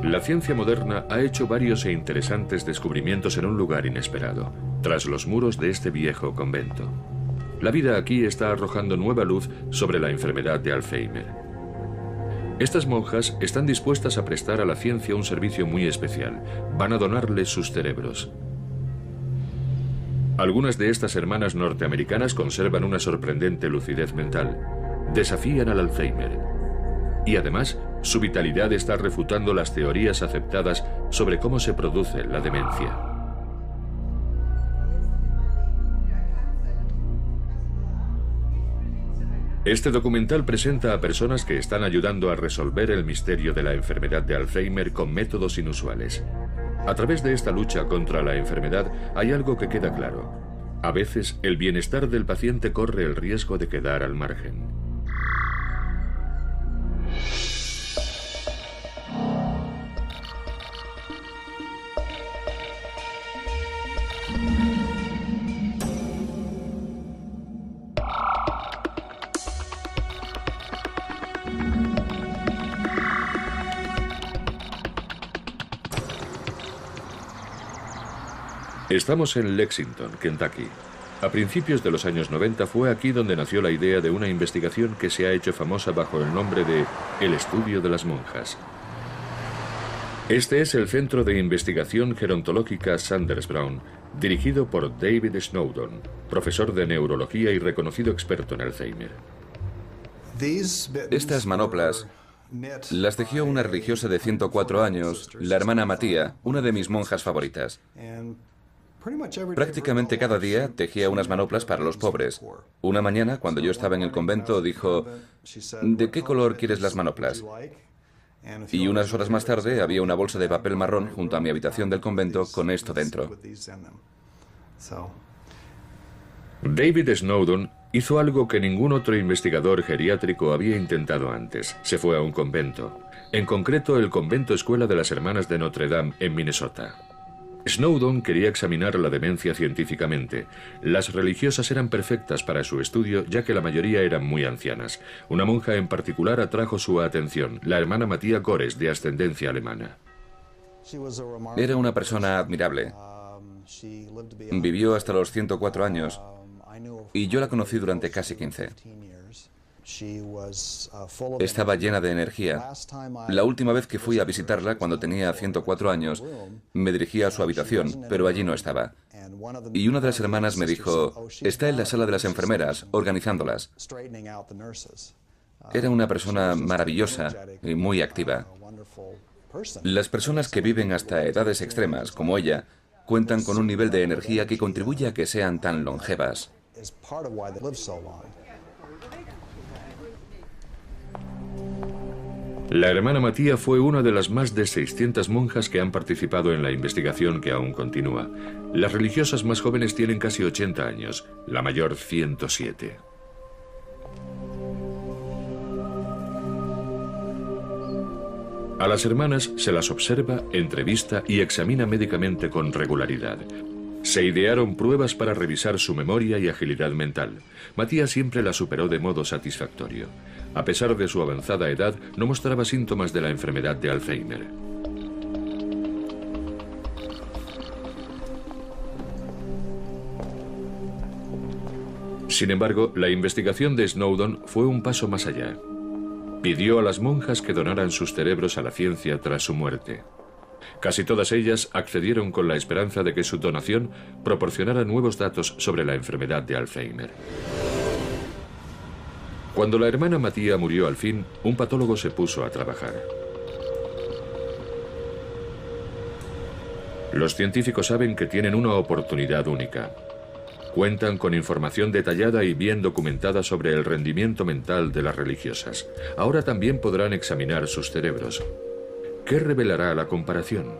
La ciencia moderna ha hecho varios e interesantes descubrimientos en un lugar inesperado, tras los muros de este viejo convento. La vida aquí está arrojando nueva luz sobre la enfermedad de Alzheimer. Estas monjas están dispuestas a prestar a la ciencia un servicio muy especial. Van a donarles sus cerebros. Algunas de estas hermanas norteamericanas conservan una sorprendente lucidez mental. Desafían al Alzheimer. Y además, su vitalidad está refutando las teorías aceptadas sobre cómo se produce la demencia. Este documental presenta a personas que están ayudando a resolver el misterio de la enfermedad de Alzheimer con métodos inusuales. A través de esta lucha contra la enfermedad hay algo que queda claro. A veces, el bienestar del paciente corre el riesgo de quedar al margen. Estamos en Lexington, Kentucky. A principios de los años 90 fue aquí donde nació la idea de una investigación que se ha hecho famosa bajo el nombre de El Estudio de las Monjas. Este es el Centro de Investigación Gerontológica Sanders Brown, dirigido por David Snowdon, profesor de neurología y reconocido experto en Alzheimer. Estas manoplas las tejió una religiosa de 104 años, la hermana Matía, una de mis monjas favoritas. Prácticamente cada día tejía unas manoplas para los pobres. Una mañana, cuando yo estaba en el convento, dijo: ¿de qué color quieres las manoplas? Y unas horas más tarde había una bolsa de papel marrón junto a mi habitación del convento con esto dentro. David Snowdon hizo algo que ningún otro investigador geriátrico había intentado antes. Se fue a un convento. En concreto, el convento escuela de las Hermanas de Notre Dame en Minnesota. Snowdon quería examinar la demencia científicamente. Las religiosas eran perfectas para su estudio, ya que la mayoría eran muy ancianas. Una monja en particular atrajo su atención, la hermana Matía Gores, de ascendencia alemana. Era una persona admirable. Vivió hasta los 104 años y yo la conocí durante casi 15. Estaba llena de energía. La última vez que fui a visitarla, cuando tenía 104 años, me dirigí a su habitación, pero allí no estaba. Y una de las hermanas me dijo: está en la sala de las enfermeras, organizándolas. Era una persona maravillosa y muy activa. Las personas que viven hasta edades extremas, como ella, cuentan con un nivel de energía que contribuye a que sean tan longevas. La hermana Matía fue una de las más de 600 monjas que han participado en la investigación que aún continúa. Las religiosas más jóvenes tienen casi 80 años, la mayor 107. A las hermanas se las observa, entrevista y examina médicamente con regularidad. Se idearon pruebas para revisar su memoria y agilidad mental. Matía siempre la superó de modo satisfactorio. A pesar de su avanzada edad, no mostraba síntomas de la enfermedad de Alzheimer. Sin embargo, la investigación de Snowdon fue un paso más allá. Pidió a las monjas que donaran sus cerebros a la ciencia tras su muerte. Casi todas ellas accedieron con la esperanza de que su donación proporcionara nuevos datos sobre la enfermedad de Alzheimer. Cuando la hermana Matía murió al fin, un patólogo se puso a trabajar. Los científicos saben que tienen una oportunidad única. Cuentan con información detallada y bien documentada sobre el rendimiento mental de las religiosas. Ahora también podrán examinar sus cerebros. ¿Qué revelará la comparación?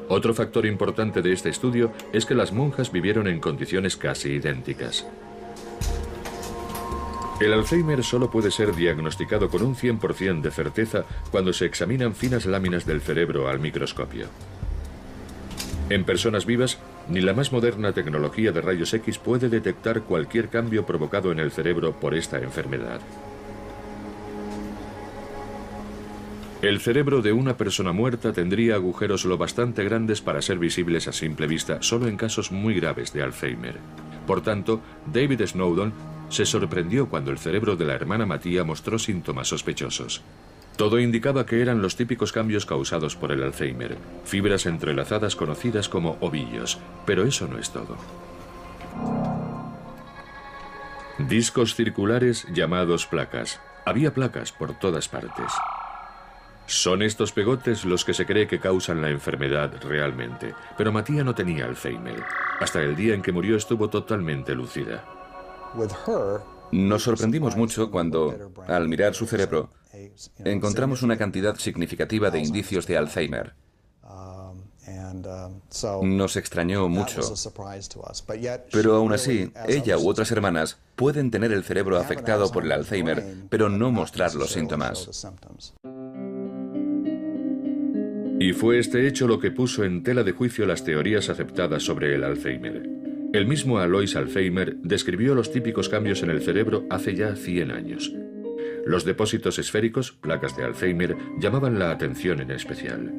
Otro factor importante de este estudio es que las monjas vivieron en condiciones casi idénticas. El Alzheimer solo puede ser diagnosticado con un 100% de certeza cuando se examinan finas láminas del cerebro al microscopio. En personas vivas, ni la más moderna tecnología de rayos X puede detectar cualquier cambio provocado en el cerebro por esta enfermedad. El cerebro de una persona muerta tendría agujeros lo bastante grandes para ser visibles a simple vista solo en casos muy graves de Alzheimer. Por tanto, David Snowdon se sorprendió cuando el cerebro de la hermana Mattia mostró síntomas sospechosos. Todo indicaba que eran los típicos cambios causados por el Alzheimer, fibras entrelazadas conocidas como ovillos, pero eso no es todo. Discos circulares llamados placas. Había placas por todas partes. Son estos pegotes los que se cree que causan la enfermedad realmente, pero Mattia no tenía Alzheimer. Hasta el día en que murió estuvo totalmente lúcida. Nos sorprendimos mucho cuando, al mirar su cerebro, encontramos una cantidad significativa de indicios de Alzheimer. Nos extrañó mucho. Pero aún así, ella u otras hermanas pueden tener el cerebro afectado por el Alzheimer, pero no mostrar los síntomas. Y fue este hecho lo que puso en tela de juicio las teorías aceptadas sobre el Alzheimer. El mismo Alois Alzheimer describió los típicos cambios en el cerebro hace ya 100 años. Los depósitos esféricos, placas de Alzheimer, llamaban la atención en especial.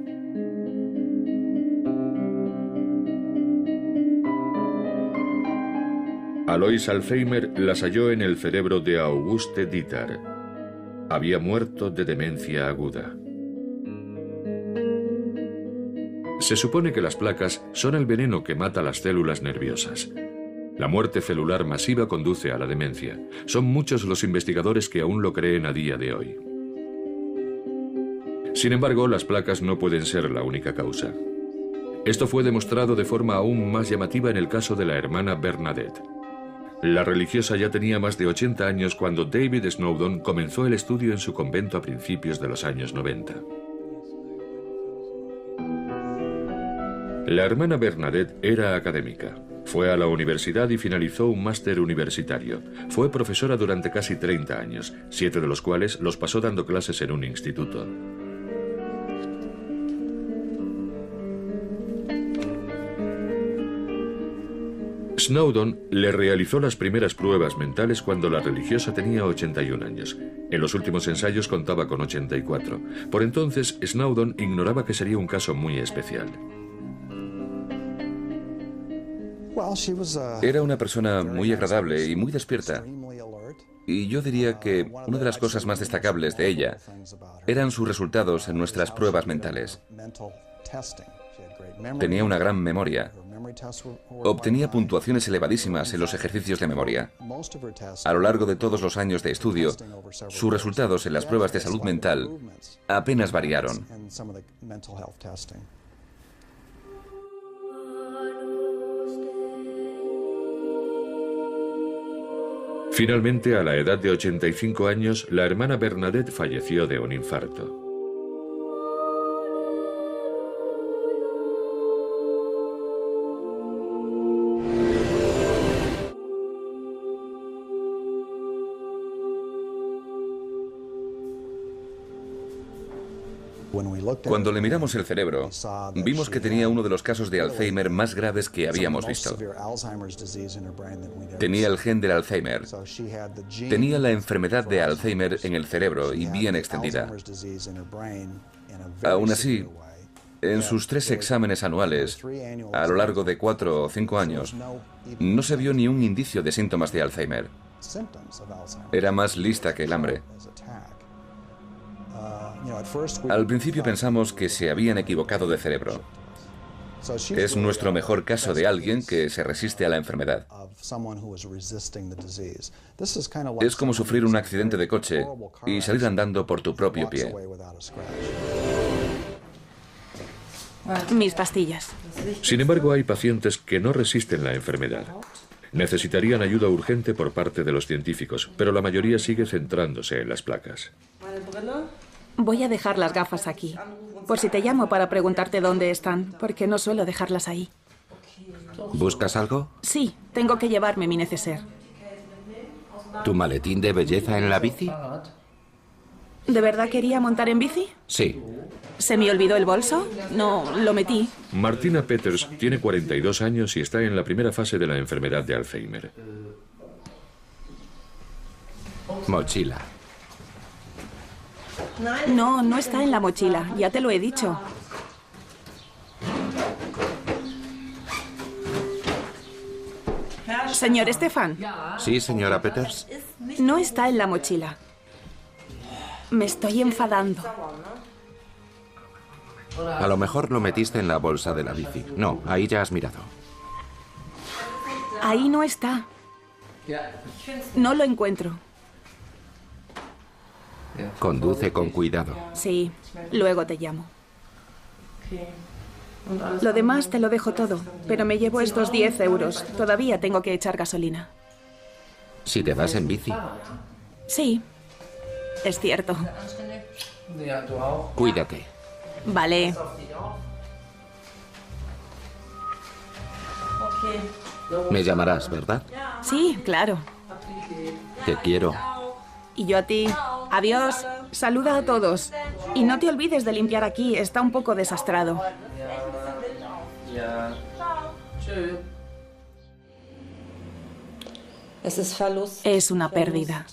Alois Alzheimer las halló en el cerebro de Auguste Dieter. Había muerto de demencia aguda. Se supone que las placas son el veneno que mata las células nerviosas. La muerte celular masiva conduce a la demencia. Son muchos los investigadores que aún lo creen a día de hoy. Sin embargo, las placas no pueden ser la única causa. Esto fue demostrado de forma aún más llamativa en el caso de la hermana Bernadette. La religiosa ya tenía más de 80 años cuando David Snowdon comenzó el estudio en su convento a principios de los años 90. La hermana Bernadette era académica. Fue a la universidad y finalizó un máster universitario. Fue profesora durante casi 30 años, 7 de los cuales los pasó dando clases en un instituto. Snowdon le realizó las primeras pruebas mentales cuando la religiosa tenía 81 años. En los últimos ensayos contaba con 84. Por entonces, Snowdon ignoraba que sería un caso muy especial. Era una persona muy agradable y muy despierta. Y yo diría que una de las cosas más destacables de ella eran sus resultados en nuestras pruebas mentales. Tenía una gran memoria. Obtenía puntuaciones elevadísimas en los ejercicios de memoria. A lo largo de todos los años de estudio, sus resultados en las pruebas de salud mental apenas variaron. Finalmente, a la edad de 85 años, la hermana Bernadette falleció de un infarto. Cuando le miramos el cerebro, vimos que tenía uno de los casos de Alzheimer más graves que habíamos visto. Tenía el gen del Alzheimer. Tenía la enfermedad de Alzheimer en el cerebro y bien extendida. Aún así, en sus 3 exámenes anuales, a lo largo de 4 o 5 años, no se vio ni un indicio de síntomas de Alzheimer. Era más lista que el hambre. Al principio pensamos que se habían equivocado de cerebro. Es nuestro mejor caso de alguien que se resiste a la enfermedad. Es como sufrir un accidente de coche y salir andando por tu propio pie. Mis pastillas. Sin embargo, hay pacientes que no resisten la enfermedad. Necesitarían ayuda urgente por parte de los científicos, pero la mayoría sigue centrándose en las placas. Voy a dejar las gafas aquí, por si te llamo para preguntarte dónde están, porque no suelo dejarlas ahí. ¿Buscas algo? Sí, tengo que llevarme mi neceser. ¿Tu maletín de belleza en la bici? ¿De verdad quería montar en bici? Sí. ¿Se me olvidó el bolso? No, lo metí. Martina Peters tiene 42 años y está en la primera fase de la enfermedad de Alzheimer. Mochila. No, no está en la mochila, ya te lo he dicho. Señor Stefan, Sí, señora Peters. no está en la mochila. Me estoy enfadando. A lo mejor lo metiste en la bolsa de la bici. No, ahí ya has mirado. Ahí no está. No lo encuentro. Conduce con cuidado. Sí, luego te llamo. Lo demás te lo dejo todo, pero me llevo estos 10 euros. Todavía tengo que echar gasolina. Si te vas en bici, Sí, es cierto. cuídate. Vale. Me llamarás, ¿verdad? Sí, claro. Te quiero. Y yo a ti. Adiós. Saluda a todos. Y no te olvides de limpiar aquí, está un poco desastrado. Es una pérdida.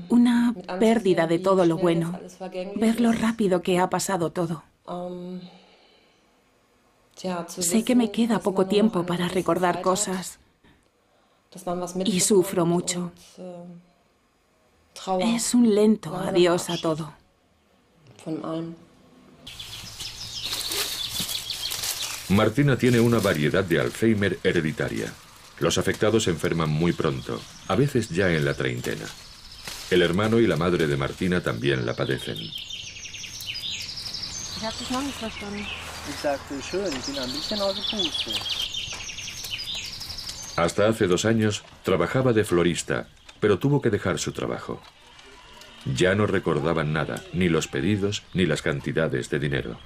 Una pérdida de todo lo bueno. Ver lo rápido que ha pasado todo. Sé que me queda poco tiempo para recordar cosas y sufro mucho. Es un lento adiós a todo. Martina tiene una variedad de Alzheimer hereditaria. Los afectados se enferman muy pronto, a veces ya en la treintena. El hermano y la madre de Martina también la padecen. Hasta hace 2 años trabajaba de florista, pero tuvo que dejar su trabajo. Ya no recordaban nada, ni los pedidos, ni las cantidades de dinero.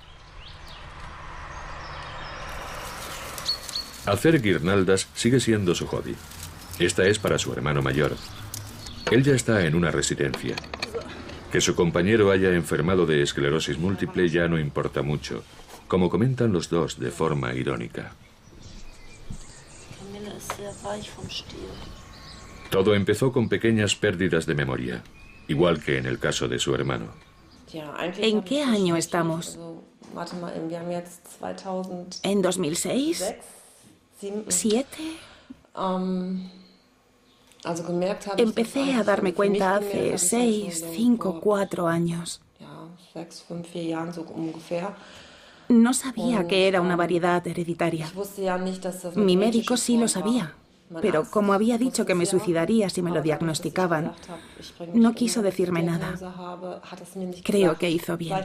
Hacer guirnaldas sigue siendo su hobby. Esta es para su hermano mayor. Él ya está en una residencia. Que su compañero haya enfermado de esclerosis múltiple ya no importa mucho, como comentan los dos de forma irónica. Todo empezó con pequeñas pérdidas de memoria, igual que en el caso de su hermano. ¿En qué año estamos? ¿En 2006? ¿7? Empecé a darme cuenta hace 6, 5, 4 años. No sabía que era una variedad hereditaria. Mi médico sí lo sabía, pero como había dicho que me suicidaría si me lo diagnosticaban, no quiso decirme nada. Creo que hizo bien.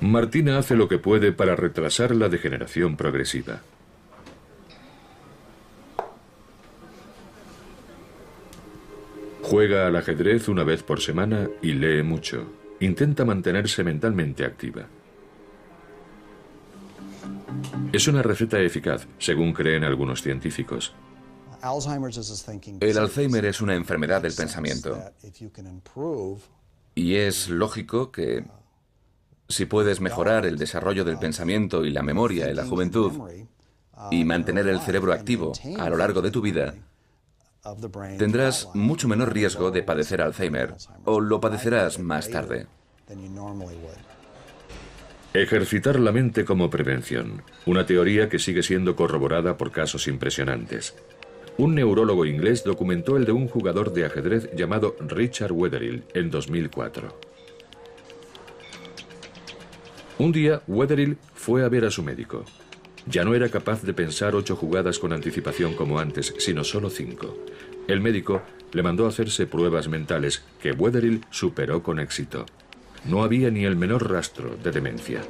Martina hace lo que puede para retrasar la degeneración progresiva. Juega al ajedrez una vez por semana y lee mucho. Intenta mantenerse mentalmente activa. Es una receta eficaz, según creen algunos científicos. El Alzheimer es una enfermedad del pensamiento. Y es lógico que si puedes mejorar el desarrollo del pensamiento y la memoria en la juventud y mantener el cerebro activo a lo largo de tu vida, tendrás mucho menor riesgo de padecer Alzheimer, o lo padecerás más tarde. Ejercitar la mente como prevención, una teoría que sigue siendo corroborada por casos impresionantes. Un neurólogo inglés documentó el de un jugador de ajedrez llamado Richard Wetherill en 2004. Un día, Wetherill fue a ver a su médico. Ya no era capaz de pensar 8 jugadas con anticipación como antes, sino solo 5. El médico le mandó a hacerse pruebas mentales que Wetherill superó con éxito. No había ni el menor rastro de demencia.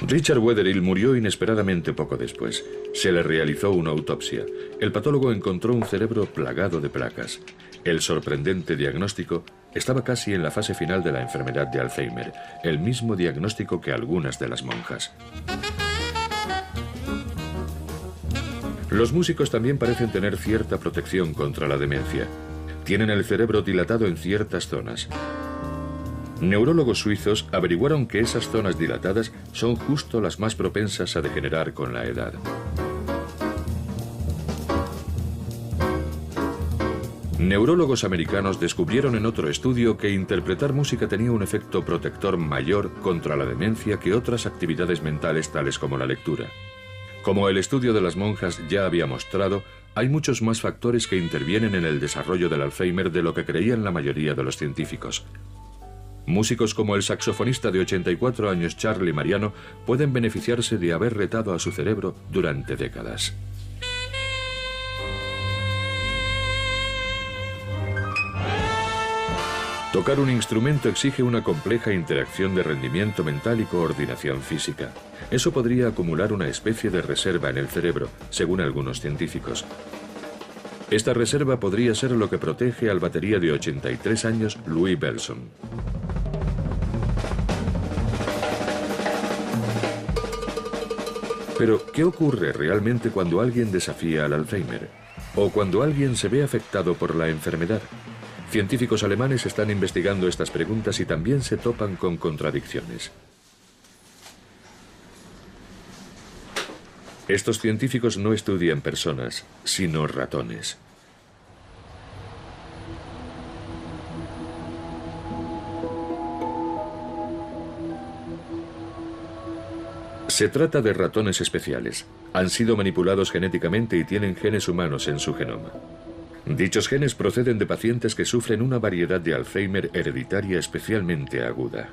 Richard Wetherill murió inesperadamente poco después. Se le realizó una autopsia. El patólogo encontró un cerebro plagado de placas. El sorprendente diagnóstico estaba casi en la fase final de la enfermedad de Alzheimer, el mismo diagnóstico que algunas de las monjas. Los músicos también parecen tener cierta protección contra la demencia. Tienen el cerebro dilatado en ciertas zonas. Neurólogos suizos averiguaron que esas zonas dilatadas son justo las más propensas a degenerar con la edad. Neurólogos americanos descubrieron en otro estudio que interpretar música tenía un efecto protector mayor contra la demencia que otras actividades mentales tales como la lectura. Como el estudio de las monjas ya había mostrado, hay muchos más factores que intervienen en el desarrollo del Alzheimer de lo que creían la mayoría de los científicos. Músicos como el saxofonista de 84 años Charlie Mariano pueden beneficiarse de haber retado a su cerebro durante décadas. Tocar un instrumento exige una compleja interacción de rendimiento mental y coordinación física. Eso podría acumular una especie de reserva en el cerebro, según algunos científicos. Esta reserva podría ser lo que protege al batería de 83 años Louis Bellson. Pero, ¿qué ocurre realmente cuando alguien desafía al Alzheimer? ¿O cuando alguien se ve afectado por la enfermedad? Científicos alemanes están investigando estas preguntas y también se topan con contradicciones. Estos científicos no estudian personas, sino ratones. Se trata de ratones especiales. Han sido manipulados genéticamente y tienen genes humanos en su genoma. Dichos genes proceden de pacientes que sufren una variedad de Alzheimer hereditaria especialmente aguda.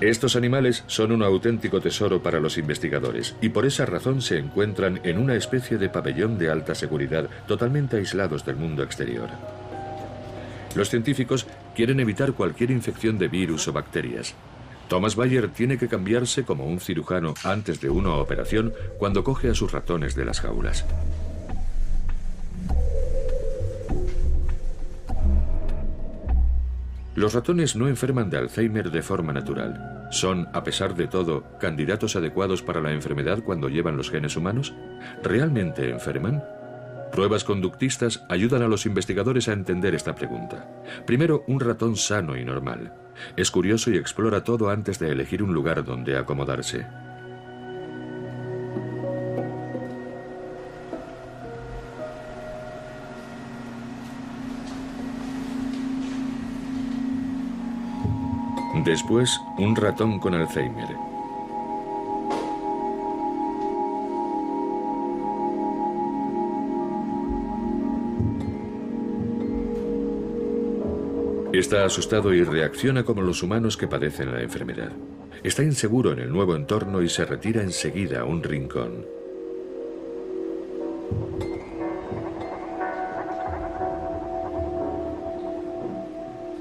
Estos animales son un auténtico tesoro para los investigadores y por esa razón se encuentran en una especie de pabellón de alta seguridad, totalmente aislados del mundo exterior. Los científicos quieren evitar cualquier infección de virus o bacterias. Thomas Bayer tiene que cambiarse como un cirujano antes de una operación cuando coge a sus ratones de las jaulas. Los ratones no enferman de Alzheimer de forma natural. ¿Son, a pesar de todo, candidatos adecuados para la enfermedad cuando llevan los genes humanos? ¿Realmente enferman? Pruebas conductistas ayudan a los investigadores a entender esta pregunta. Primero, un ratón sano y normal. Es curioso y explora todo antes de elegir un lugar donde acomodarse. Después, un ratón con Alzheimer. Está asustado y reacciona como los humanos que padecen la enfermedad. Está inseguro en el nuevo entorno y se retira enseguida a un rincón.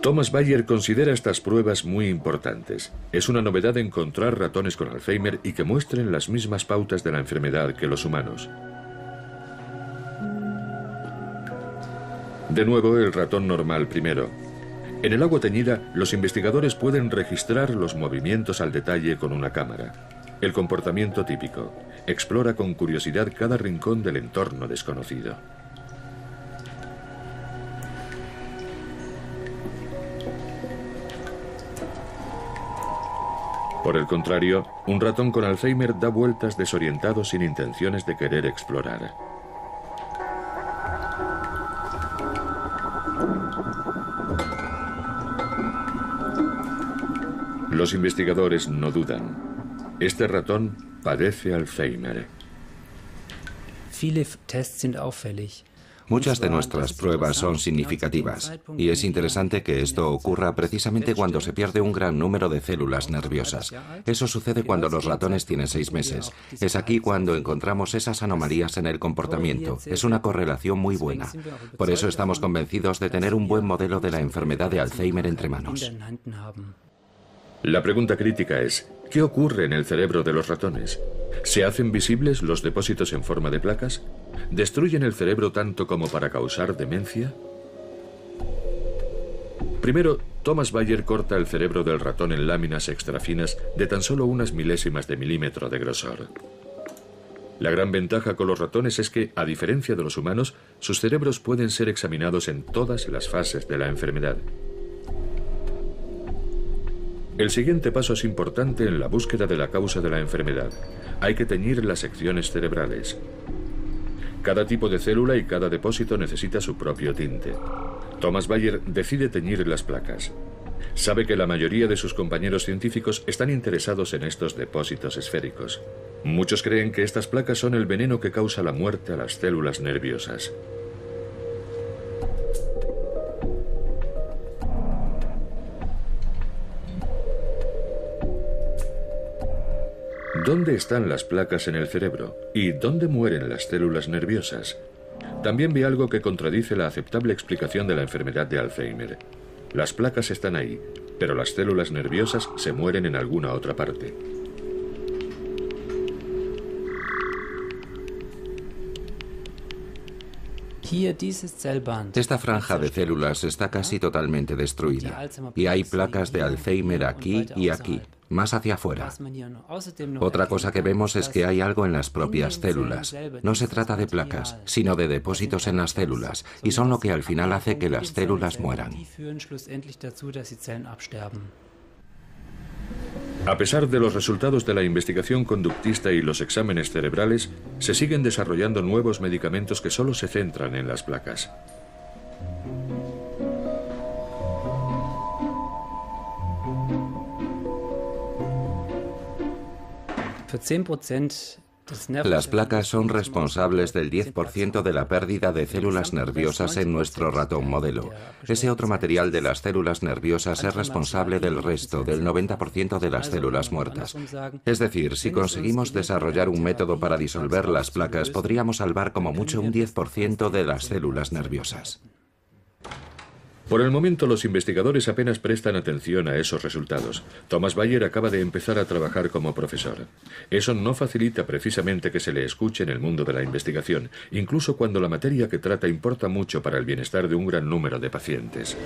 Thomas Bayer considera estas pruebas muy importantes. Es una novedad encontrar ratones con Alzheimer y que muestren las mismas pautas de la enfermedad que los humanos. De nuevo, el ratón normal primero. En el agua teñida, los investigadores pueden registrar los movimientos al detalle con una cámara. El comportamiento típico. Explora con curiosidad cada rincón del entorno desconocido. Por el contrario, un ratón con Alzheimer da vueltas desorientado sin intenciones de querer explorar. Los investigadores no dudan. Este ratón padece Alzheimer. Muchas de nuestras pruebas son significativas, y es interesante que esto ocurra precisamente cuando se pierde un gran número de células nerviosas. Eso sucede cuando los ratones tienen 6 meses. Es aquí cuando encontramos esas anomalías en el comportamiento. Es una correlación muy buena. Por eso estamos convencidos de tener un buen modelo de la enfermedad de Alzheimer entre manos. La pregunta crítica es, ¿qué ocurre en el cerebro de los ratones? ¿Se hacen visibles los depósitos en forma de placas? ¿Destruyen el cerebro tanto como para causar demencia? Primero, Thomas Bayer corta el cerebro del ratón en láminas extrafinas de tan solo unas milésimas de milímetro de grosor. La gran ventaja con los ratones es que, a diferencia de los humanos, sus cerebros pueden ser examinados en todas las fases de la enfermedad. El siguiente paso es importante en la búsqueda de la causa de la enfermedad. Hay que teñir las secciones cerebrales. Cada tipo de célula y cada depósito necesita su propio tinte. Thomas Bayer decide teñir las placas. Sabe que la mayoría de sus compañeros científicos están interesados en estos depósitos esféricos. Muchos creen que estas placas son el veneno que causa la muerte a las células nerviosas. ¿Dónde están las placas en el cerebro? ¿Y dónde mueren las células nerviosas? También ve algo que contradice la aceptable explicación de la enfermedad de Alzheimer. Las placas están ahí, pero las células nerviosas se mueren en alguna otra parte. Esta franja de células está casi totalmente destruida y hay placas de Alzheimer aquí y aquí, más hacia afuera. Otra cosa que vemos es que hay algo en las propias células. No se trata de placas, sino de depósitos en las células, y son lo que al final hace que las células mueran. A pesar de los resultados de la investigación conductista y los exámenes cerebrales, se siguen desarrollando nuevos medicamentos que solo se centran en las placas. Las placas son responsables del 10% de la pérdida de células nerviosas en nuestro ratón modelo. Ese otro material de las células nerviosas es responsable del resto, del 90% de las células muertas. Es decir, si conseguimos desarrollar un método para disolver las placas, podríamos salvar como mucho un 10% de las células nerviosas. Por el momento, los investigadores apenas prestan atención a esos resultados. Thomas Bayer acaba de empezar a trabajar como profesor. Eso no facilita precisamente que se le escuche en el mundo de la investigación, incluso cuando la materia que trata importa mucho para el bienestar de un gran número de pacientes.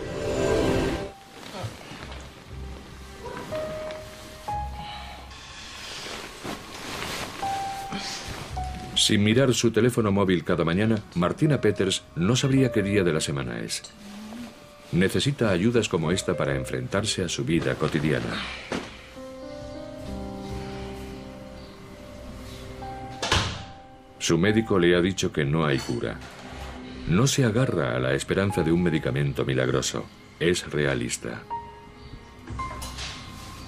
Sin mirar su teléfono móvil cada mañana, Martina Peters no sabría qué día de la semana es. Necesita ayudas como esta para enfrentarse a su vida cotidiana. Su médico le ha dicho que no hay cura. No se agarra a la esperanza de un medicamento milagroso. Es realista.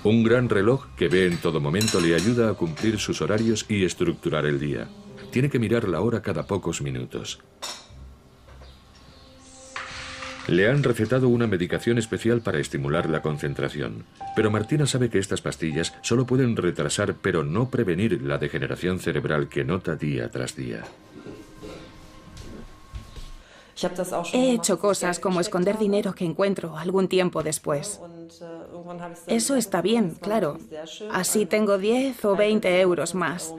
Un gran reloj que ve en todo momento le ayuda a cumplir sus horarios y estructurar el día. Tiene que mirar la hora cada pocos minutos. Le han recetado una medicación especial para estimular la concentración, pero Martina sabe que estas pastillas solo pueden retrasar pero no prevenir la degeneración cerebral que nota día tras día. He hecho cosas como esconder dinero que encuentro algún tiempo después. Eso está bien, claro. Así tengo 10 o 20 euros más.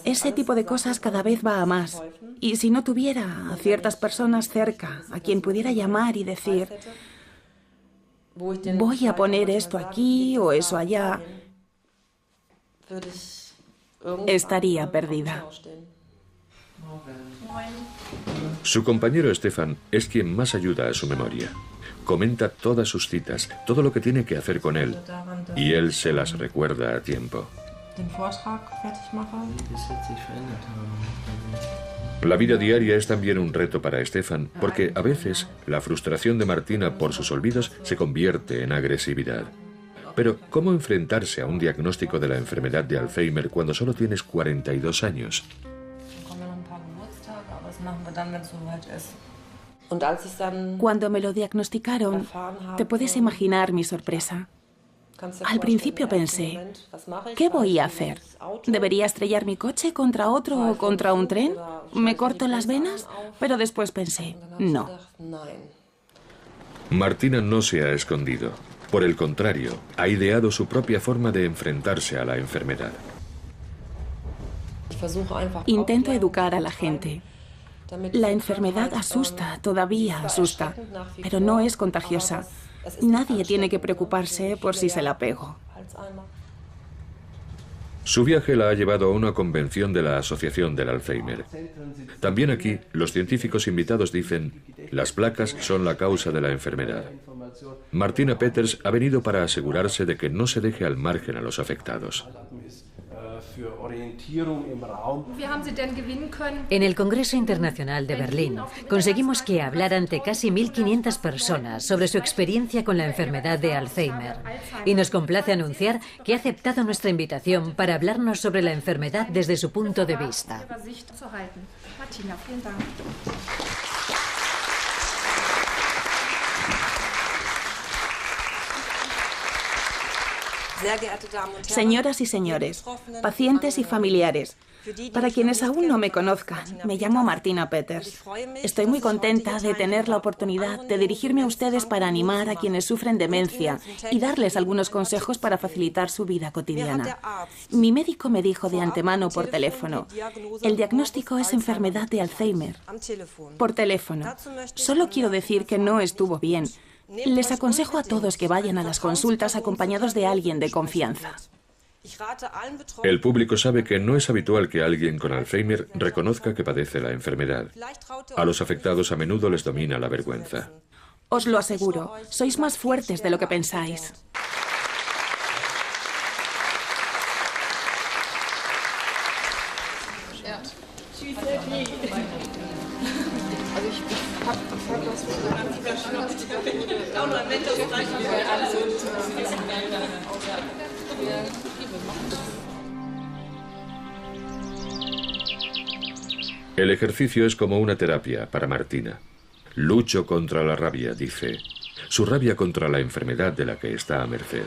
Ese tipo de cosas cada vez va a más. Y si no tuviera a ciertas personas cerca, a quien pudiera llamar y decir, voy a poner esto aquí o eso allá, estaría perdida. Su compañero Stefan es quien más ayuda a su memoria. Comenta todas sus citas, todo lo que tiene que hacer con él, y él se las recuerda a tiempo. La vida diaria es también un reto para Stefan, porque a veces la frustración de Martina por sus olvidos se convierte en agresividad. Pero, ¿cómo enfrentarse a un diagnóstico de la enfermedad de Alzheimer cuando solo tienes 42 años? Cuando me lo diagnosticaron, te puedes imaginar mi sorpresa. Al principio pensé, ¿qué voy a hacer? ¿Debería estrellar mi coche contra otro o contra un tren? ¿Me corto las venas? Pero después pensé, no. Martina no se ha escondido. Por el contrario, ha ideado su propia forma de enfrentarse a la enfermedad. Intento educar a la gente. La enfermedad asusta, todavía asusta, pero no es contagiosa. Nadie tiene que preocuparse por si se la pego. Su viaje la ha llevado a una convención de la Asociación del Alzheimer. También aquí, los científicos invitados dicen, las placas son la causa de la enfermedad. Martina Peters ha venido para asegurarse de que no se deje al margen a los afectados. En el Congreso Internacional de Berlín conseguimos que hablara ante casi 1.500 personas sobre su experiencia con la enfermedad de Alzheimer. Y nos complace anunciar que ha aceptado nuestra invitación para hablarnos sobre la enfermedad desde su punto de vista. Señoras y señores, pacientes y familiares, para quienes aún no me conozcan, me llamo Martina Peters. Estoy muy contenta de tener la oportunidad de dirigirme a ustedes para animar a quienes sufren demencia y darles algunos consejos para facilitar su vida cotidiana. Mi médico me dijo de antemano por teléfono, el diagnóstico es enfermedad de Alzheimer. Por teléfono. Solo quiero decir que no estuvo bien. Les aconsejo a todos que vayan a las consultas acompañados de alguien de confianza. El público sabe que no es habitual que alguien con Alzheimer reconozca que padece la enfermedad. A los afectados a menudo les domina la vergüenza. Os lo aseguro, sois más fuertes de lo que pensáis. El ejercicio es como una terapia para Martina. Lucho contra la rabia, dice. Su rabia contra la enfermedad de la que está a merced.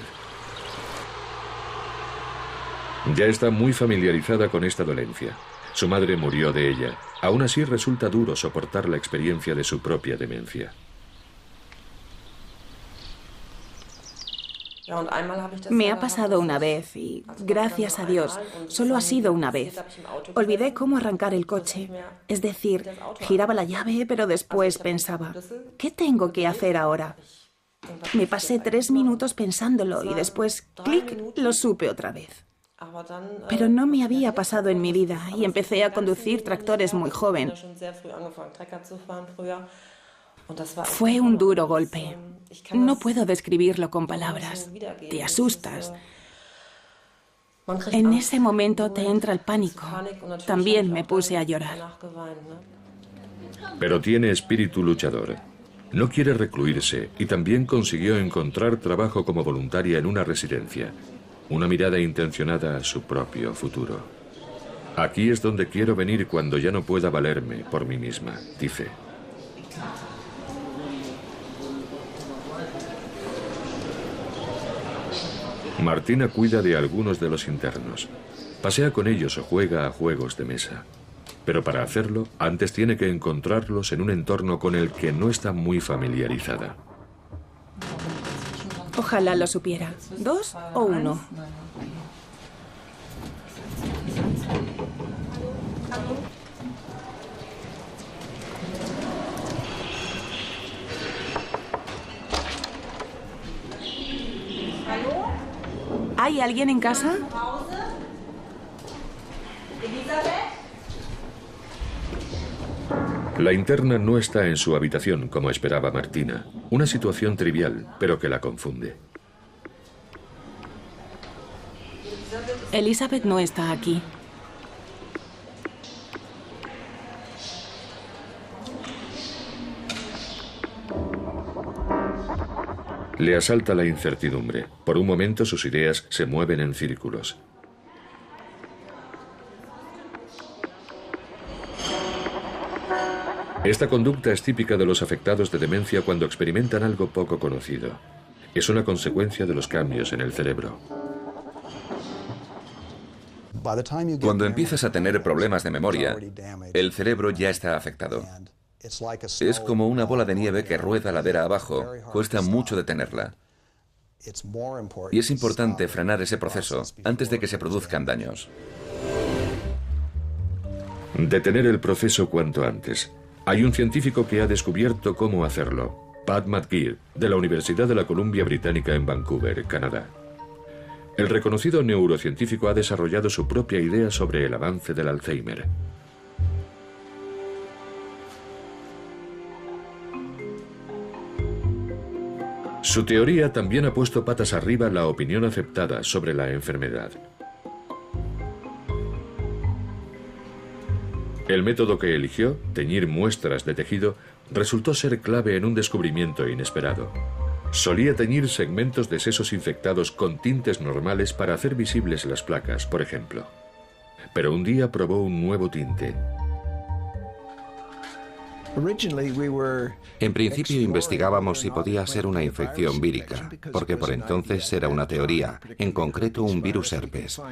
Ya está muy familiarizada con esta dolencia. Su madre murió de ella. Aún así resulta duro soportar la experiencia de su propia demencia. Me ha pasado una vez y, gracias a Dios, solo ha sido una vez. Olvidé cómo arrancar el coche. Es decir, giraba la llave, pero después pensaba, ¿qué tengo que hacer ahora? Me pasé 3 minutos pensándolo y después, clic, lo supe otra vez. Pero no me había pasado en mi vida y empecé a conducir tractores muy joven. Fue un duro golpe. No puedo describirlo con palabras. Te asustas. En ese momento te entra el pánico. También me puse a llorar. Pero tiene espíritu luchador. No quiere recluirse y también consiguió encontrar trabajo como voluntaria en una residencia. Una mirada intencionada a su propio futuro. Aquí es donde quiero venir cuando ya no pueda valerme por mí misma, dice. Martina cuida de algunos de los internos. Pasea con ellos o juega a juegos de mesa. Pero para hacerlo, antes tiene que encontrarlos en un entorno con el que no está muy familiarizada. Ojalá lo supiera. 2 o 1. ¿Hay alguien en casa? La interna no está en su habitación como esperaba Martina. Una situación trivial, pero que la confunde. Elizabeth no está aquí. Le asalta la incertidumbre. Por un momento sus ideas se mueven en círculos. Esta conducta es típica de los afectados de demencia cuando experimentan algo poco conocido. Es una consecuencia de los cambios en el cerebro. Cuando empiezas a tener problemas de memoria, el cerebro ya está afectado. Es como una bola de nieve que rueda ladera abajo. Cuesta mucho detenerla. Y es importante frenar ese proceso antes de que se produzcan daños. Detener el proceso cuanto antes. Hay un científico que ha descubierto cómo hacerlo. Pat McGeer, de la Universidad de la Columbia Británica en Vancouver, Canadá. El reconocido neurocientífico ha desarrollado su propia idea sobre el avance del Alzheimer. Su teoría también ha puesto patas arriba la opinión aceptada sobre la enfermedad. El método que eligió, teñir muestras de tejido, resultó ser clave en un descubrimiento inesperado. Solía teñir segmentos de sesos infectados con tintes normales para hacer visibles las placas, por ejemplo. Pero un día probó un nuevo tinte. En principio investigábamos si podía ser una infección vírica, porque por entonces era una teoría, en concreto un virus herpes.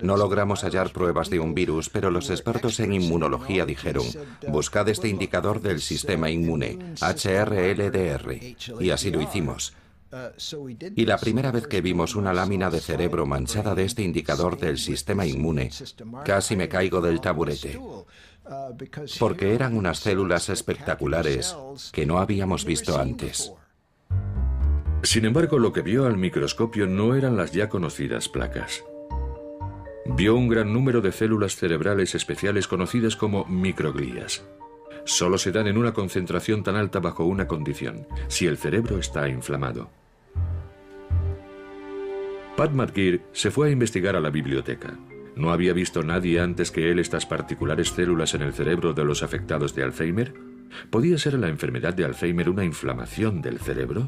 No logramos hallar pruebas de un virus, pero los expertos en inmunología dijeron, buscad este indicador del sistema inmune, HRLDR, y así lo hicimos. Y la primera vez que vimos una lámina de cerebro manchada de este indicador del sistema inmune, casi me caigo del taburete, porque eran unas células espectaculares que no habíamos visto antes. Sin embargo, lo que vio al microscopio no eran las ya conocidas placas. Vio un gran número de células cerebrales especiales conocidas como microglías. Solo se dan en una concentración tan alta bajo una condición, si el cerebro está inflamado. Pat McGeer se fue a investigar a la biblioteca. ¿No había visto nadie antes que él estas particulares células en el cerebro de los afectados de Alzheimer? ¿Podía ser la enfermedad de Alzheimer una inflamación del cerebro?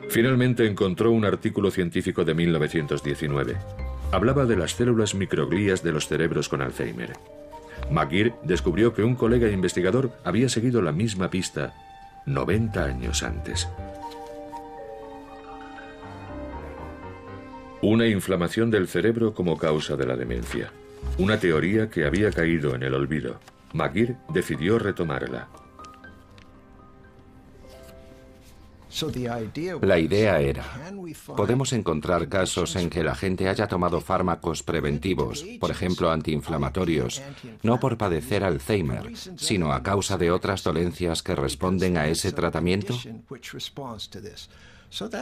Finalmente encontró un artículo científico de 1919. Hablaba de las células microglías de los cerebros con Alzheimer. McGeer descubrió que un colega investigador había seguido la misma pista 90 años antes. Una inflamación del cerebro como causa de la demencia. Una teoría que había caído en el olvido. McGeer decidió retomarla. La idea era, podemos encontrar casos en que la gente haya tomado fármacos preventivos, por ejemplo antiinflamatorios, no por padecer Alzheimer, sino a causa de otras dolencias que responden a ese tratamiento.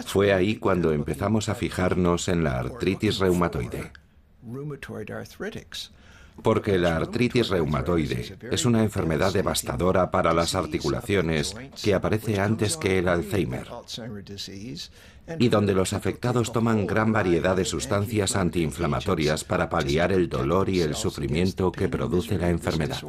Fue ahí cuando empezamos a fijarnos en la artritis reumatoide. Porque la artritis reumatoide es una enfermedad devastadora para las articulaciones que aparece antes que el Alzheimer, y donde los afectados toman gran variedad de sustancias antiinflamatorias para paliar el dolor y el sufrimiento que produce la enfermedad.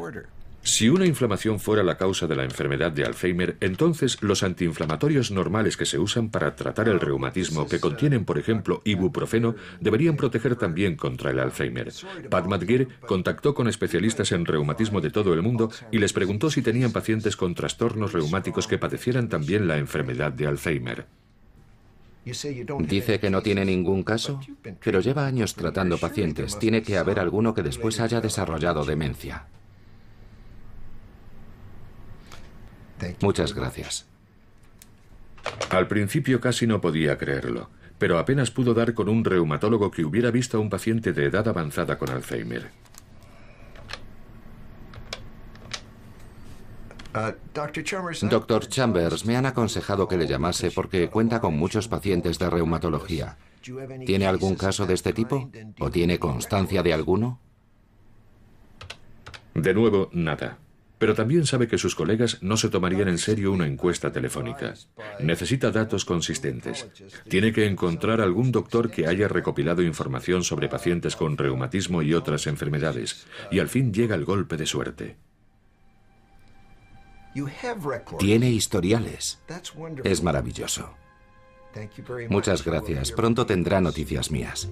Si una inflamación fuera la causa de la enfermedad de Alzheimer, entonces los antiinflamatorios normales que se usan para tratar el reumatismo, que contienen, por ejemplo, ibuprofeno, deberían proteger también contra el Alzheimer. Pat McGeer contactó con especialistas en reumatismo de todo el mundo y les preguntó si tenían pacientes con trastornos reumáticos que padecieran también la enfermedad de Alzheimer. Dice que no tiene ningún caso, pero lleva años tratando pacientes. Tiene que haber alguno que después haya desarrollado demencia. Muchas gracias. Al principio casi no podía creerlo, pero apenas pudo dar con un reumatólogo que hubiera visto a un paciente de edad avanzada con Alzheimer. Dr. Chambers, me han aconsejado que le llamase porque cuenta con muchos pacientes de reumatología. ¿Tiene algún caso de este tipo? ¿O tiene constancia de alguno? De nuevo, nada. Pero también sabe que sus colegas no se tomarían en serio una encuesta telefónica. Necesita datos consistentes. Tiene que encontrar algún doctor que haya recopilado información sobre pacientes con reumatismo y otras enfermedades. Y al fin llega el golpe de suerte. Tiene historiales. Es maravilloso. Muchas gracias. Pronto tendrá noticias mías.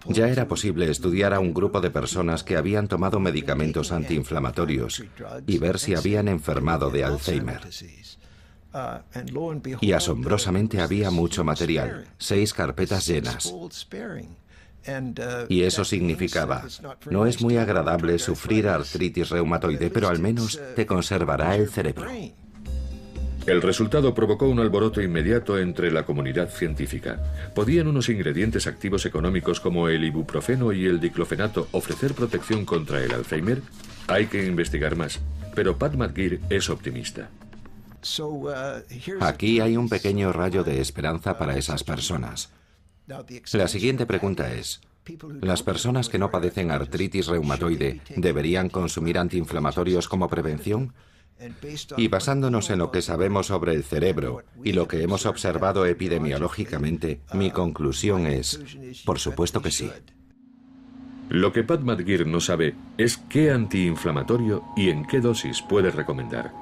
Ya era posible estudiar a un grupo de personas que habían tomado medicamentos antiinflamatorios y ver si habían enfermado de Alzheimer. Y asombrosamente había mucho material, 6 carpetas llenas. Y eso significaba, no es muy agradable sufrir artritis reumatoide, pero al menos te conservará el cerebro. El resultado provocó un alboroto inmediato entre la comunidad científica. ¿Podían unos ingredientes activos económicos como el ibuprofeno y el diclofenaco ofrecer protección contra el Alzheimer? Hay que investigar más, pero Pat McGeer es optimista. Aquí hay un pequeño rayo de esperanza para esas personas. La siguiente pregunta es, ¿las personas que no padecen artritis reumatoide deberían consumir antiinflamatorios como prevención? Y basándonos en lo que sabemos sobre el cerebro y lo que hemos observado epidemiológicamente, mi conclusión es, por supuesto que sí. Lo que Pat McGeer no sabe es qué antiinflamatorio y en qué dosis puede recomendar.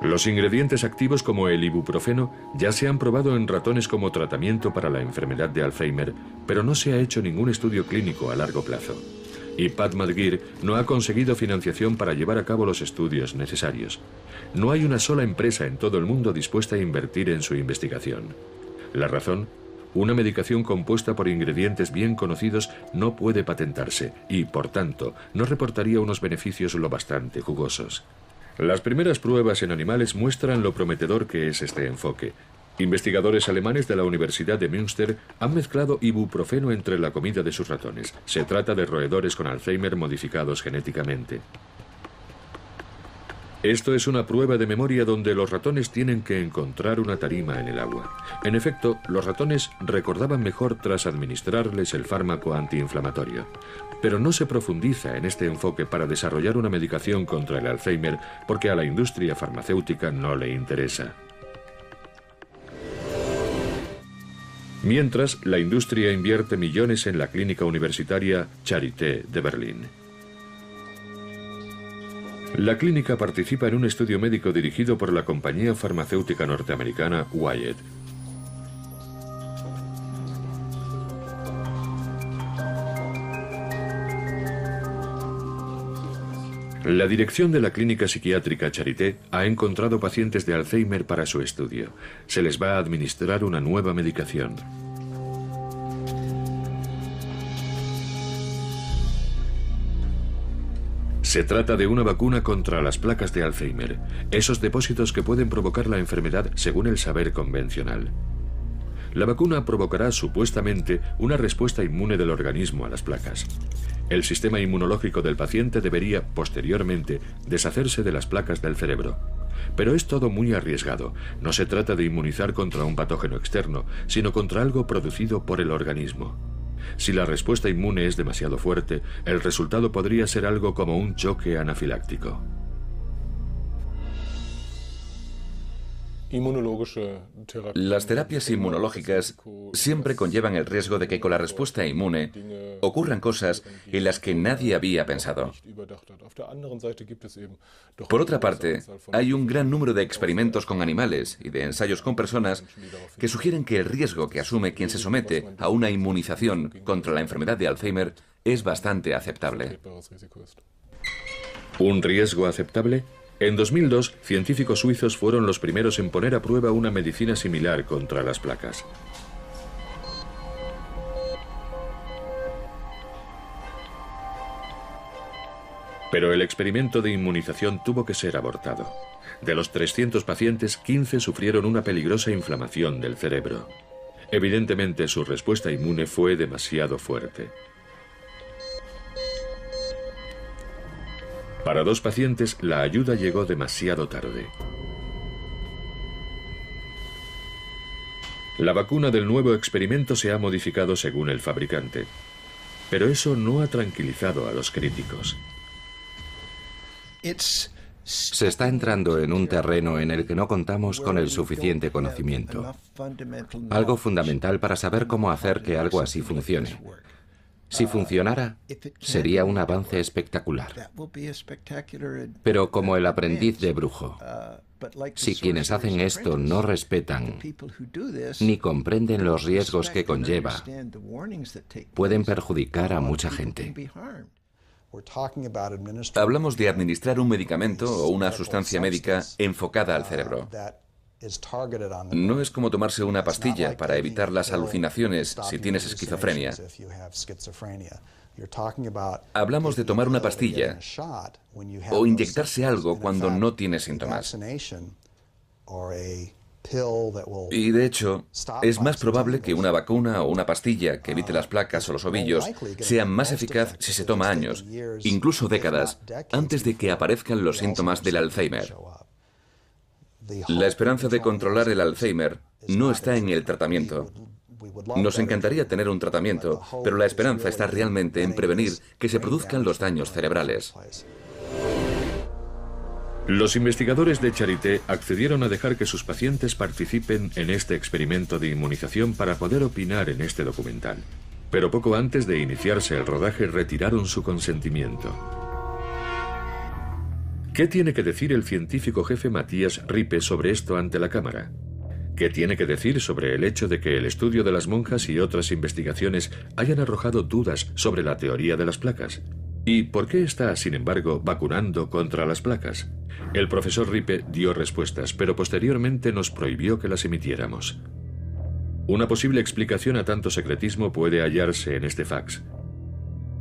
Los ingredientes activos como el ibuprofeno ya se han probado en ratones como tratamiento para la enfermedad de Alzheimer, pero no se ha hecho ningún estudio clínico a largo plazo. Y Pat McGeer no ha conseguido financiación para llevar a cabo los estudios necesarios. No hay una sola empresa en todo el mundo dispuesta a invertir en su investigación. La razón: una medicación compuesta por ingredientes bien conocidos no puede patentarse y, por tanto, no reportaría unos beneficios lo bastante jugosos. Las primeras pruebas en animales muestran lo prometedor que es este enfoque. Investigadores alemanes de la Universidad de Münster han mezclado ibuprofeno entre la comida de sus ratones. Se trata de roedores con Alzheimer modificados genéticamente. Esto es una prueba de memoria donde los ratones tienen que encontrar una tarima en el agua. En efecto, los ratones recordaban mejor tras administrarles el fármaco antiinflamatorio. Pero no se profundiza en este enfoque para desarrollar una medicación contra el Alzheimer porque a la industria farmacéutica no le interesa. Mientras, la industria invierte millones en la clínica universitaria Charité de Berlín. La clínica participa en un estudio médico dirigido por la compañía farmacéutica norteamericana Wyeth. La dirección de la clínica psiquiátrica Charité ha encontrado pacientes de Alzheimer para su estudio. Se les va a administrar una nueva medicación. Se trata de una vacuna contra las placas de Alzheimer, esos depósitos que pueden provocar la enfermedad según el saber convencional. La vacuna provocará supuestamente una respuesta inmune del organismo a las placas. El sistema inmunológico del paciente debería, posteriormente, deshacerse de las placas del cerebro. Pero es todo muy arriesgado. No se trata de inmunizar contra un patógeno externo, sino contra algo producido por el organismo. Si la respuesta inmune es demasiado fuerte, el resultado podría ser algo como un choque anafiláctico. Las terapias inmunológicas siempre conllevan el riesgo de que con la respuesta inmune ocurran cosas en las que nadie había pensado. Por otra parte, hay un gran número de experimentos con animales y de ensayos con personas que sugieren que el riesgo que asume quien se somete a una inmunización contra la enfermedad de Alzheimer es bastante aceptable. ¿Un riesgo aceptable? En 2002, científicos suizos fueron los primeros en poner a prueba una medicina similar contra las placas. Pero el experimento de inmunización tuvo que ser abortado. De los 300 pacientes, 15 sufrieron una peligrosa inflamación del cerebro. Evidentemente, su respuesta inmune fue demasiado fuerte. Para 2 pacientes, la ayuda llegó demasiado tarde. La vacuna del nuevo experimento se ha modificado según el fabricante. Pero eso no ha tranquilizado a los críticos. Se está entrando en un terreno en el que no contamos con el suficiente conocimiento. Algo fundamental para saber cómo hacer que algo así funcione. Si funcionara, sería un avance espectacular. Pero como el aprendiz de brujo, si quienes hacen esto no respetan ni comprenden los riesgos que conlleva, pueden perjudicar a mucha gente. Hablamos de administrar un medicamento o una sustancia médica enfocada al cerebro. No es como tomarse una pastilla para evitar las alucinaciones si tienes esquizofrenia. Hablamos de tomar una pastilla o inyectarse algo cuando no tienes síntomas. Y de hecho, es más probable que una vacuna o una pastilla que evite las placas o los ovillos sea más eficaz si se toma años, incluso décadas, antes de que aparezcan los síntomas del Alzheimer. La esperanza de controlar el Alzheimer no está en el tratamiento. Nos encantaría tener un tratamiento, pero la esperanza está realmente en prevenir que se produzcan los daños cerebrales. Los investigadores de Charité accedieron a dejar que sus pacientes participen en este experimento de inmunización para poder opinar en este documental. Pero poco antes de iniciarse el rodaje retiraron su consentimiento. ¿Qué tiene que decir el científico jefe Matthias Rippe sobre esto ante la cámara? ¿Qué tiene que decir sobre el hecho de que el estudio de las monjas y otras investigaciones hayan arrojado dudas sobre la teoría de las placas? ¿Y por qué está, sin embargo, vacunando contra las placas? El profesor Rippe dio respuestas, pero posteriormente nos prohibió que las emitiéramos. Una posible explicación a tanto secretismo puede hallarse en este fax.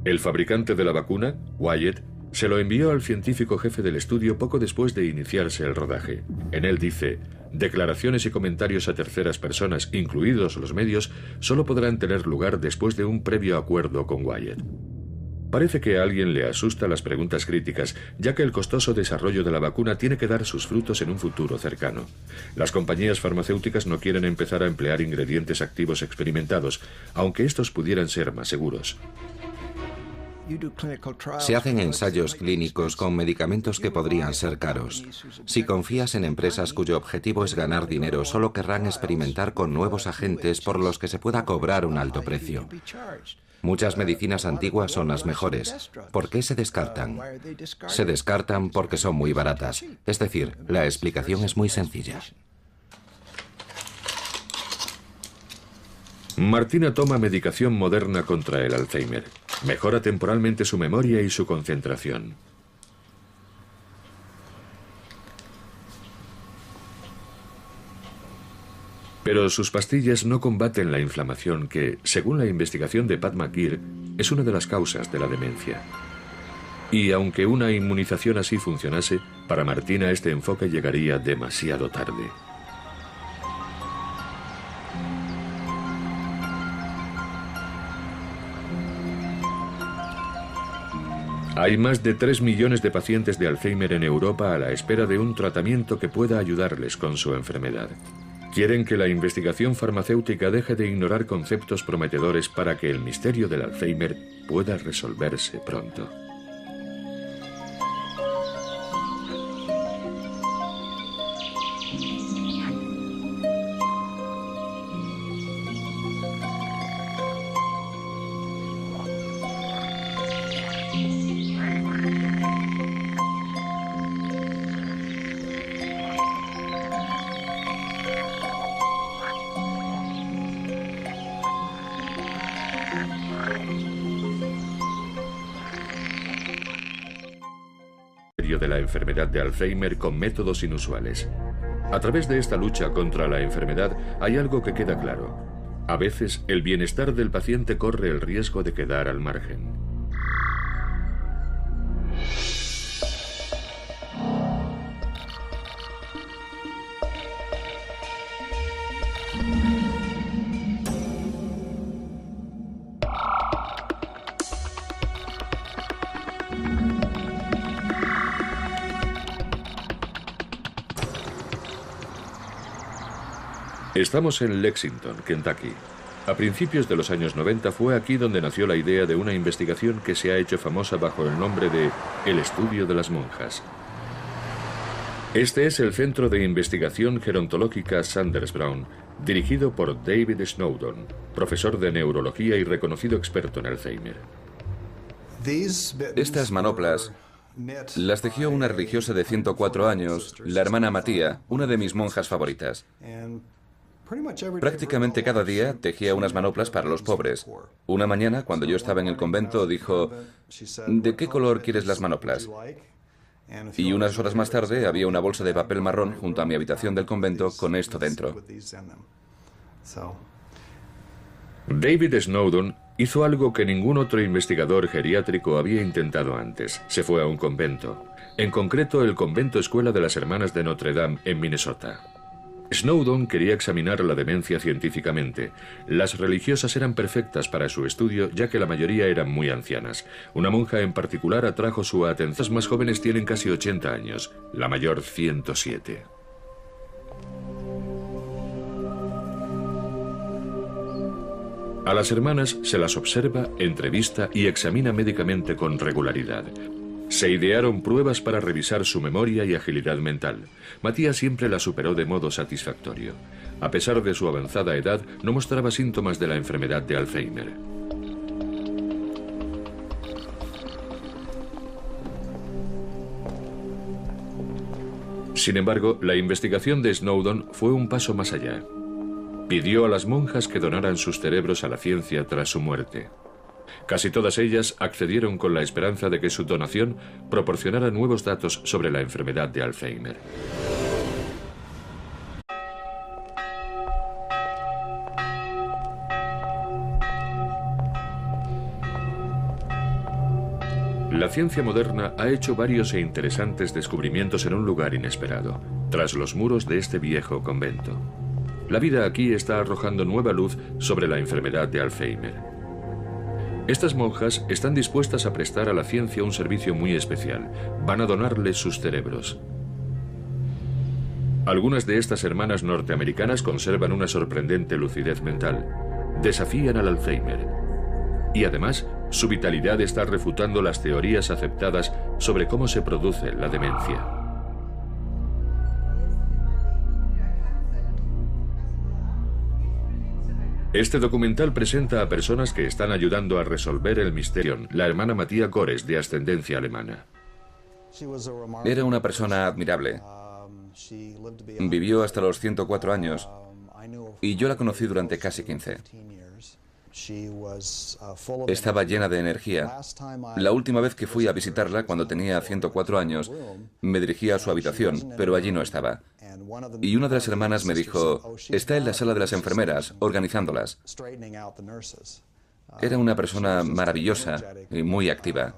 El fabricante de la vacuna, Wyatt, se lo envió al científico jefe del estudio poco después de iniciarse el rodaje. En él dice: declaraciones y comentarios a terceras personas, incluidos los medios, solo podrán tener lugar después de un previo acuerdo con Wyatt. Parece que a alguien le asusta las preguntas críticas, ya que el costoso desarrollo de la vacuna tiene que dar sus frutos en un futuro cercano. Las compañías farmacéuticas no quieren empezar a emplear ingredientes activos experimentados, aunque estos pudieran ser más seguros. Se hacen ensayos clínicos con medicamentos que podrían ser caros. Si confías en empresas cuyo objetivo es ganar dinero, solo querrán experimentar con nuevos agentes por los que se pueda cobrar un alto precio. Muchas medicinas antiguas son las mejores. ¿Por qué se descartan? Se descartan porque son muy baratas. Es decir, la explicación es muy sencilla. Martina toma medicación moderna contra el Alzheimer. Mejora temporalmente su memoria y su concentración. Pero sus pastillas no combaten la inflamación que, según la investigación de Pat McGeer, es una de las causas de la demencia. Y aunque una inmunización así funcionase, para Martina este enfoque llegaría demasiado tarde. Hay más de 3 millones de pacientes de Alzheimer en Europa a la espera de un tratamiento que pueda ayudarles con su enfermedad. Quieren que la investigación farmacéutica deje de ignorar conceptos prometedores para que el misterio del Alzheimer pueda resolverse pronto. De la enfermedad de Alzheimer con métodos inusuales. A través de esta lucha contra la enfermedad hay algo que queda claro. A veces el bienestar del paciente corre el riesgo de quedar al margen. Estamos en Lexington, Kentucky. A principios de los años 90 fue aquí donde nació la idea de una investigación que se ha hecho famosa bajo el nombre de El Estudio de las Monjas. Este es el Centro de Investigación Gerontológica Sanders Brown, dirigido por David Snowdon, profesor de neurología y reconocido experto en Alzheimer. Estas manoplas las tejió una religiosa de 104 años, la hermana Matía, una de mis monjas favoritas. Prácticamente cada día tejía unas manoplas para los pobres. Una mañana, cuando yo estaba en el convento, dijo: ¿de qué color quieres las manoplas? Y unas horas más tarde había una bolsa de papel marrón junto a mi habitación del convento con esto dentro. David Snowdon hizo algo que ningún otro investigador geriátrico había intentado antes. Se fue a un convento. En concreto, el convento escuela de las Hermanas de Notre Dame en Minnesota. Snowdon quería examinar la demencia científicamente. Las religiosas eran perfectas para su estudio, ya que la mayoría eran muy ancianas. Una monja en particular atrajo su atención. Las más jóvenes tienen casi 80 años, la mayor 107. A las hermanas se las observa, entrevista y examina médicamente con regularidad. Se idearon pruebas para revisar su memoria y agilidad mental. Matías siempre la superó de modo satisfactorio. A pesar de su avanzada edad, no mostraba síntomas de la enfermedad de Alzheimer. Sin embargo, la investigación de Snowdon fue un paso más allá. Pidió a las monjas que donaran sus cerebros a la ciencia tras su muerte. Casi todas ellas accedieron con la esperanza de que su donación proporcionara nuevos datos sobre la enfermedad de Alzheimer. La ciencia moderna ha hecho varios e interesantes descubrimientos en un lugar inesperado, tras los muros de este viejo convento. La vida aquí está arrojando nueva luz sobre la enfermedad de Alzheimer. Estas monjas están dispuestas a prestar a la ciencia un servicio muy especial. Van a donarles sus cerebros. Algunas de estas hermanas norteamericanas conservan una sorprendente lucidez mental. Desafían al Alzheimer. Y además, su vitalidad está refutando las teorías aceptadas sobre cómo se produce la demencia. Este documental presenta a personas que están ayudando a resolver el misterio. La hermana Matía Gores, de ascendencia alemana. Era una persona admirable. Vivió hasta los 104 años y yo la conocí durante casi 15. Estaba llena de energía. La última vez que fui a visitarla, cuando tenía 104 años, me dirigí a su habitación, pero allí no estaba. Y una de las hermanas me dijo, está en la sala de las enfermeras, organizándolas. Era una persona maravillosa y muy activa.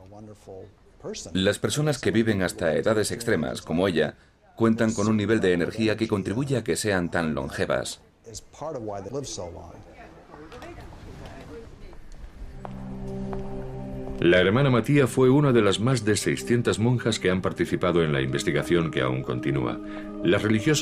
Las personas que viven hasta edades extremas, como ella, cuentan con un nivel de energía que contribuye a que sean tan longevas. La hermana Matía fue una de las más de 600 monjas que han participado en la investigación que aún continúa. Las religiosas